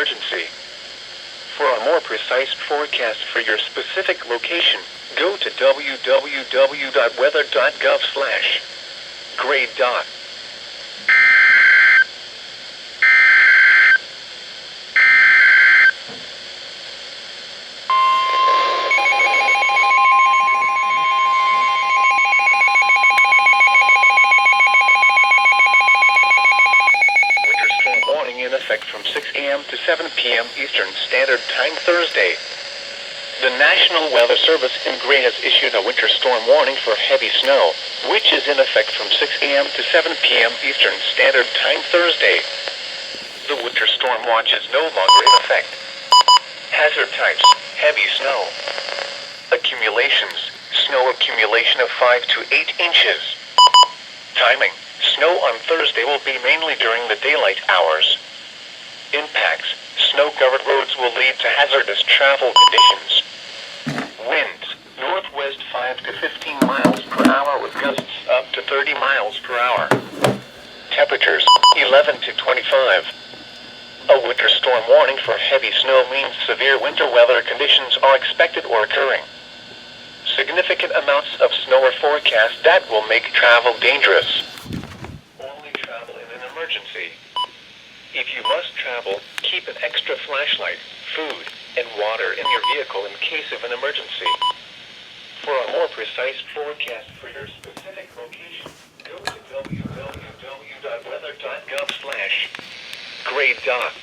emergency. For a more precise forecast for your specific location, go to www.weather.gov/grade. In effect from 6 a.m. to 7 p.m. Eastern Standard Time Thursday. The National Weather Service in Gray has issued a winter storm warning for heavy snow, which is in effect from 6 a.m. to 7 p.m. Eastern Standard Time Thursday. The winter storm watch is no longer in effect. Hazard types: heavy snow. Accumulations: snow accumulation of 5 to 8 inches. Timing: snow on Thursday will be mainly during the daylight hours. Impacts: snow-covered roads will lead to hazardous travel conditions. Winds: northwest 5 to 15 miles per hour with gusts up to 30 miles per hour. Temperatures: 11 to 25. A winter storm warning for heavy snow means severe winter weather conditions are expected or occurring. Significant amounts of snow are forecast that will make travel dangerous. Only travel in an emergency. If you must travel, keep an extra flashlight, food, and water in your vehicle in case of an emergency. For a more precise forecast for your specific location, go to www.weather.gov/grade.